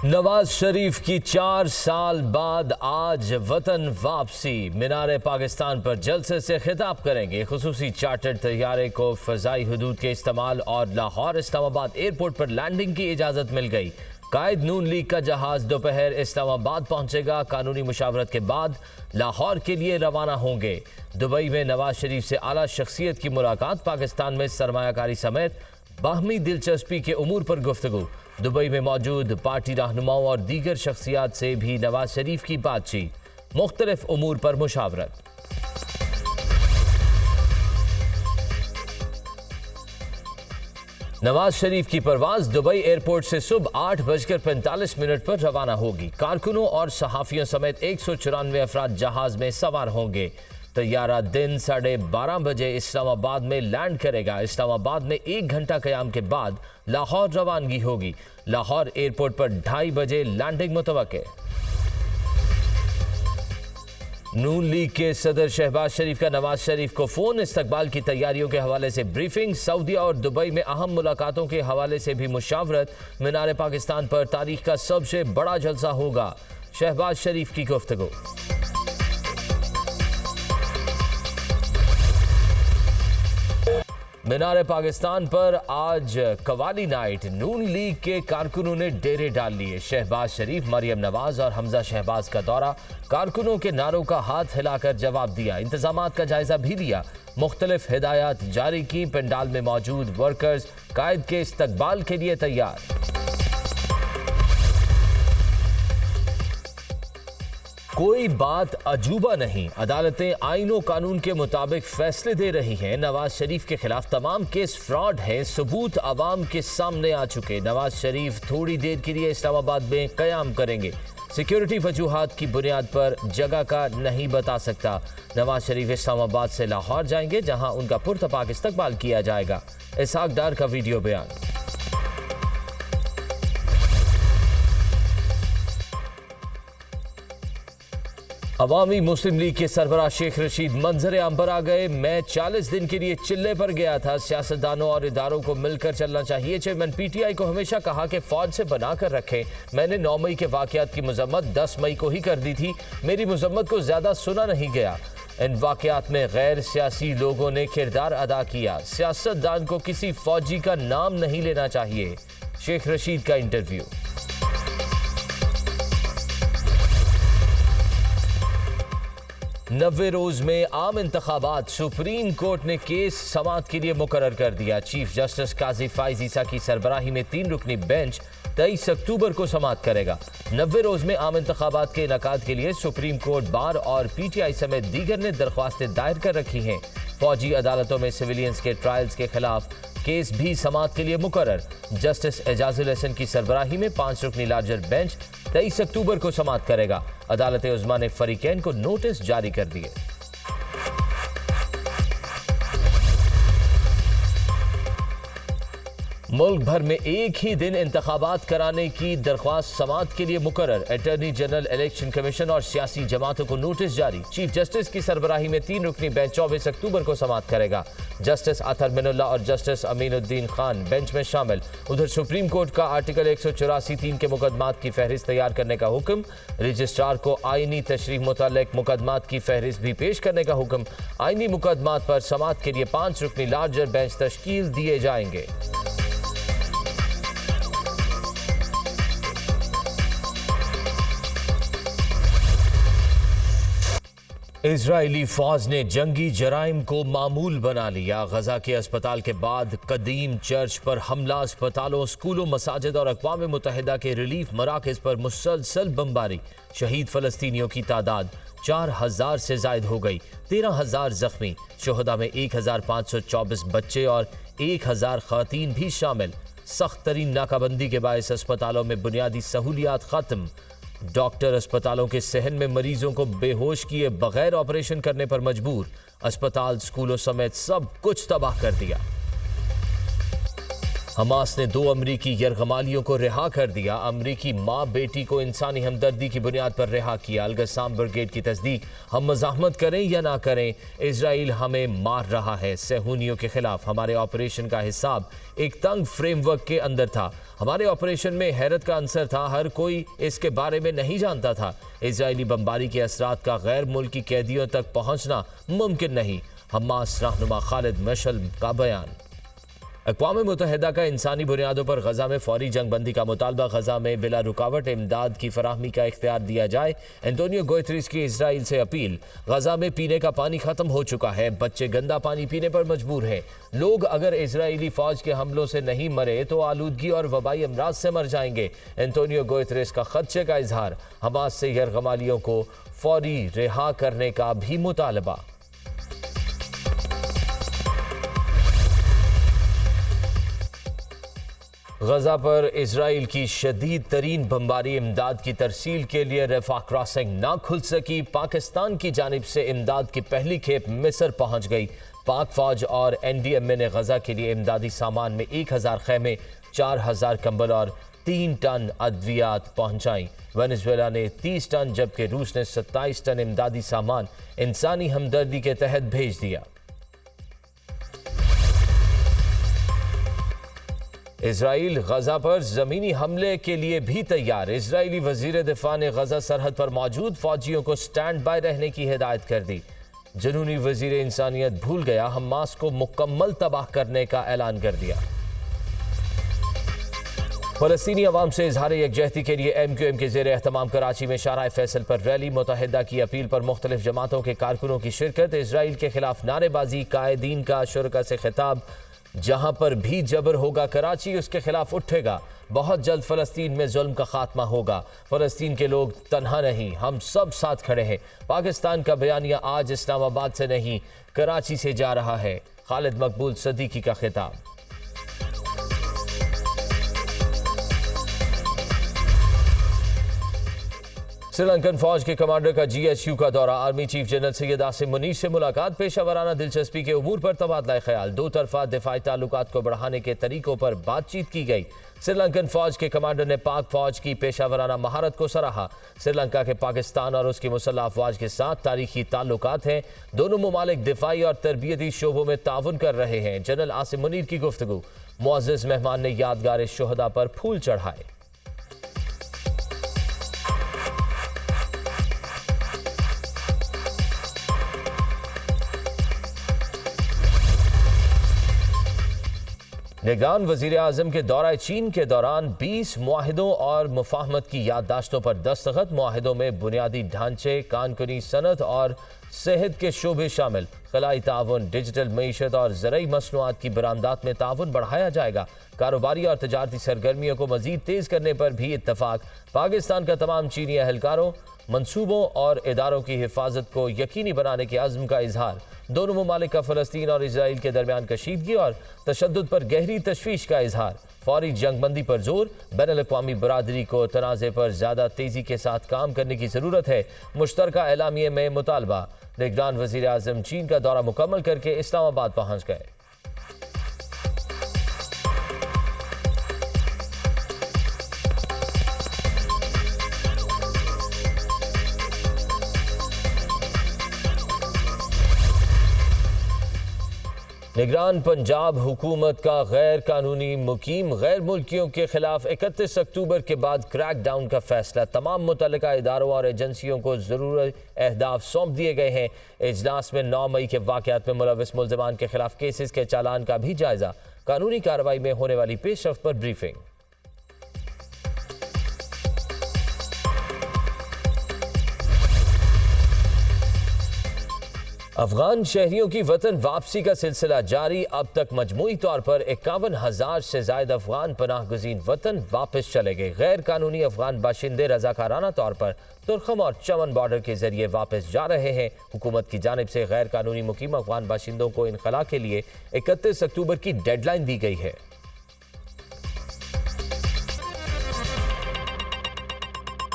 नवाज शरीफ की 4 साल बाद आज वतन वापसी। मीनार पाकिस्तान पर जलसे से खिताब करेंगे। खुसूसी चार्टर्ड तैयारे को फ़ज़ाई हदूद के इस्तेमाल और लाहौर इस्लामाबाद एयरपोर्ट पर लैंडिंग की इजाज़त मिल गई। कायद नून लीग का जहाज़ दोपहर इस्लामाबाद पहुंचेगा। कानूनी मुशावरत के बाद लाहौर के लिए रवाना होंगे। दुबई में नवाज शरीफ से आला शख्सियत की मुलाकात। पाकिस्तान में सरमायाकारी समेत बाहमी दिलचस्पी के उमूर पर गुफ्तगू। दुबई में मौजूद पार्टी रहनुमाओं और दीगर शख्सियात से भी नवाज शरीफ की बातचीत। मुख्तलिफ उमूर पर मुशावरत। नवाज शरीफ की परवाज दुबई एयरपोर्ट से सुबह 8:45 पर रवाना होगी। कारकुनों और सहाफियों समेत 194 अफराद जहाज में सवार होंगे। तैयारा दिन 12:30 बजे इस्लामाबाद में लैंड करेगा। इस्लामाबाद में 1 घंटा क़याम के बाद लाहौर रवानगी होगी। लाहौर एयरपोर्ट पर 2:30 बजे लैंडिंग मुतवक्के। नून लीग के सदर शहबाज शरीफ का नवाज शरीफ को फोन। इस्तकबाल की तैयारियों के हवाले से ब्रीफिंग। सऊदीया और दुबई में अहम मुलाकातों के हवाले से भी मुशावरत। मीनार पाकिस्तान पर तारीख का सबसे बड़ा जलसा होगा। शहबाज शरीफ की गुफ्तगू। मीनार पाकिस्तान पर आज कवाली नाइट। नून लीग के कारकुनों ने डेरे डाल लिए। शहबाज शरीफ, मरियम नवाज और हमजा शहबाज का दौरा। कारकुनों के नारों का हाथ हिलाकर जवाब दिया। इंतजामात का जायजा भी लिया। मुख्तलिफ हिदायत जारी की। पंडाल में मौजूद वर्कर्स कायद के इस्तकबाल के लिए तैयार। कोई बात अजूबा नहीं। अदालतें आईन और कानून के मुताबिक फैसले दे रही हैं। नवाज शरीफ के खिलाफ तमाम केस फ्रॉड हैं। सबूत आवाम के सामने आ चुके। नवाज शरीफ थोड़ी देर के लिए इस्लामाबाद में कयाम करेंगे। सिक्योरिटी वजूहात की बुनियाद पर जगह का नहीं बता सकता। नवाज शरीफ इस्लामाबाद से लाहौर जाएंगे, जहां उनका पुरतपाक इस्तकबाल किया जाएगा। इसहाक डार का वीडियो बयान। अवामी मुस्लिम लीग के सरबराह शेख रशीद मंजर आम पर आ गए। मैं 40 दिन के लिए चिल्ले पर गया था। सियासतदानों और इदारों को मिलकर चलना चाहिए। चेयरमैन पीटीआई को हमेशा कहा कि फौज से बना कर रखें। मैंने 9 मई के वाकयात की मजम्मत 10 मई को ही कर दी थी। मेरी मजम्मत को ज्यादा सुना नहीं गया। इन वाकयात में गैर सियासी लोगों ने किरदार अदा किया। सियासतदान को किसी फौजी का नाम नहीं लेना चाहिए। शेख रशीद का इंटरव्यू। 90 रोज में आम इंतखाबात। सुप्रीम कोर्ट ने केस समाअत के लिए मुकर्रर कर दिया। चीफ जस्टिस काजी फाइज ईसा की सरबराही में 3 रुकनी बेंच 23 अक्टूबर को समाअत करेगा। 90 रोज में आम इंतखाबात के इनेकाद के लिए सुप्रीम कोर्ट, बार और पीटीआई समेत दीगर ने दरख्वास्तें दायर कर रखी हैं। फौजी अदालतों में सिविलियंस के ट्रायल्स के खिलाफ केस भी समाअत के लिए मुकर्रर। जस्टिस एजाजुल हसन की सरबराही में 5 रुकनी लार्जर बेंच 23 अक्टूबर को समाअत करेगा। अदालत उज़्मा ने फरीकैन को नोटिस जारी कर दिए। मुल्क भर में एक ही दिन इंतखाबात कराने की दरख्वास्त समाअत के लिए मुकर्रर। अटॉर्नी जनरल, इलेक्शन कमीशन और सियासी जमातों को नोटिस जारी। चीफ जस्टिस की सरबराही में 3 रुकनी बेंच 24 अक्टूबर को समाअत करेगा। जस्टिस अतहर मिनुल्लाह और जस्टिस अमीनुद्दीन खान बेंच में शामिल। उधर सुप्रीम कोर्ट का आर्टिकल 184(3) के मुकदमात की फहरिस्त तैयार करने का हुक्म। रजिस्ट्रार को आईनी तशरीह मुताल्लिक मुकदमात की फहरिस्त भी पेश करने का हुक्म। आईनी मुकदमात पर समाअत के लिए 5 रुकनी लार्जर बेंच तश्कील दिए जाएंगे। इजरायली फौज ने जंगी जराइम को मामूल बना लिया। गजा के अस्पताल के बाद कदीम चर्च पर हमला। अस्पतालों, स्कूलों, मसाजिद और अक़वाम मुत्तहिदा के रिलीफ मराकज़ पर मुसलसल बमबारी। शहीद फ़लस्तीनियों की तादाद 4000 से ज़ायद हो गई। 13,000 जख्मी। शुहदा में 1524 बच्चे और 1000 ख़वातीन भी शामिल। सख्त तरीन नाकाबंदी के बायस अस्पतालों में बुनियादी सहूलियात ख़त्म। डॉक्टर अस्पतालों के सहन में मरीजों को बेहोश किए बगैर ऑपरेशन करने पर मजबूर। अस्पताल, स्कूलों समेत सब कुछ तबाह कर दिया। हमास ने 2 अमरीकी यरगमालियों को रिहा कर दिया। अमरीकी माँ बेटी को इंसानी हमदर्दी की बुनियाद पर रिहा किया। अल-गस्साम ब्रिगेड की तस्दीक, हम मज़ाहमत करें या ना करें, इसराइल हमें मार रहा है। सहूनियों के खिलाफ हमारे ऑपरेशन का हिसाब एक तंग फ्रेमवर्क के अंदर था। हमारे ऑपरेशन में हैरत का अंसर था, हर कोई इसके बारे में नहीं जानता था। इसराइली बमबारी के असरात का गैर मुल्की कैदियों तक पहुँचना मुमकिन नहीं। हमास रहनुमा खालिद मशअल का बयान। अक़वाम मुत्तहिदा का इंसानी बुनियादों पर गजा में फौरी जंगबंदी का मुतालबा। गजा में बिला रुकावट इमदाद की फराहमी का इख्तियार दिया जाए। एंटोनियो गुतेरेस की इसराइल से अपील। गजा में पीने का पानी खत्म हो चुका है, बच्चे गंदा पानी पीने पर मजबूर हैं। लोग अगर इसराइली फौज के हमलों से नहीं मरे तो आलूदगी और वबाई अमराज से मर जाएंगे। एंटोनियो गुतेरेस का खदशे का इजहार। हमास से यरगमालियों को फौरी रिहा करने का भी मुतालबा। गजा पर इसराइल की शदीद तरीन बमबारी। इमदाद की तरसील के लिए रफा क्रॉसिंग ना खुल सकी। पाकिस्तान की जानिब से इमदाद की पहली खेप मिस्र पहुंच गई। पाक फौज और NDMA ने गजा के लिए इमदादी सामान में 1000 खैमे, 4000 कंबल और 3 टन अद्वियात पहुंचाई। वेनेजुएला ने 30 टन जबकि रूस ने 27 टन इमदादी सामान इंसानी हमदर्दी के तहत भेज दिया। इसराइल गजा पर जमीनी हमले के लिए भी तैयार। इसराइली वजीर दिफा ने गजा सरहद पर मौजूद फौजियों को स्टैंड बाय रहने की हिदायत कर दी। जुनूनी वजीर इंसानियत भूल गया, हमास को मुकम्मल तबाह करने का ऐलान कर दिया। फलस्तीनी अवाम से इजहार यकजहती के लिए MQM के ज़ेर एहतमाम कराची में शाहराह फैसल पर रैली। मुत्तहिदा की अपील पर मुख्तलिफ जमातों के कारकुनों की शिरकत। इसराइल के खिलाफ नारेबाजी, कायदीन का शुरका से खिताब। जहां पर भी जबर होगा कराची उसके खिलाफ उठेगा। बहुत जल्द फलस्तीन में जुल्म का खात्मा होगा। फलस्तीन के लोग तन्हा नहीं, हम सब साथ खड़े हैं। पाकिस्तान का बयानिया आज इस्लामाबाद से नहीं कराची से जा रहा है। खालिद मकबूल सदीकी का खिताब। श्रीलंकन फौज के कमांडर का GSU का दौरा। Army chief general Syed Asim Munir से मुलाकात। पेशावराना दिलचस्पी के उमूर पर तबादला ख्याल। दो तरफा दिफाई ताल्लुकात को बढ़ाने के तरीकों पर बातचीत की गई। श्रीलंकन फौज के कमांडर ने पाक फौज की पेशावराना महारत को सराहा। श्रीलंका के पाकिस्तान और उसकी मुसल्लह अफवाज के साथ तारीखी ताल्लुकात हैं। दोनों ममालिक दिफाई और तरबियती शोबों में ताउन कर रहे हैं। जनरल आसिम मुनीर की गुफ्तगू। मुअज़्ज़िज़ मेहमान ने यादगार शुहदा पर फूल चढ़ाए। निगरान वजीर आजम के दौरा चीन के दौरान 20 मुआहिदों और मुफाहमत की याददाश्तों पर दस्तखत। मुआहिदों में बुनियादी ढांचे, कानूनी सनत और सेहत के शोबे शामिल। खलाई ताउन, डिजिटल मईशत और ज़रई मसनूआत की बरामदात में ताउन बढ़ाया जाएगा। कारोबारी और तजारती सरगर्मियों को मजीद तेज करने पर भी इत्तफाक। पाकिस्तान का तमाम चीनी अहलकारों, मंसूबों और इदारों की हिफाजत को यकीनी बनाने के अज़्म का इजहार। दोनों ममालिक का फ़लस्तीन और इसराइल के दरमियान कशीदगी और तशद्दुद पर गहरी तशवीश का इजहार। फौरी जंगबंदी पर जोर। बैनुल-अक़वामी बरादरी को तनाज़े पर ज़्यादा तेज़ी के साथ काम करने की ज़रूरत है। मुश्तरका एलामिये में मुतालबा। निगरान वज़ीर आज़म चीन का दौरा मुकम्मल करके इस्लामाबाद पहुँच गए। निगरान पंजाब हुकूमत का गैर कानूनी मुकीम गैर मुल्कियों के खिलाफ 31 अक्टूबर के बाद क्रैकडाउन का फैसला। तमाम मुतल्लिका इदारों और एजेंसियों को ज़रूरी अहदाफ सौंप दिए गए हैं। इजलास में 9 मई के वाक़यात में मुलव्वस मुल्ज़िमान के खिलाफ केसेस के चालान का भी जायजा। कानूनी कार्रवाई में होने वाली पेशरफ्त पर ब्रीफिंग। अफगान शहरियों की वतन वापसी का सिलसिला जारी। अब तक मजमूई तौर पर 51,000 से ज़ायद अफगान पनाह गुज़ीन वतन वापस चले गए। गैर कानूनी अफगान बाशिंदे रजाकाराना तौर पर तुरखम और चमन बॉर्डर के जरिए वापस जा रहे हैं। हुकूमत की जानिब से गैर कानूनी मुकीम अफगान बाशिंदों को इनखला के लिए 31 अक्टूबर की डेडलाइन दी गई है।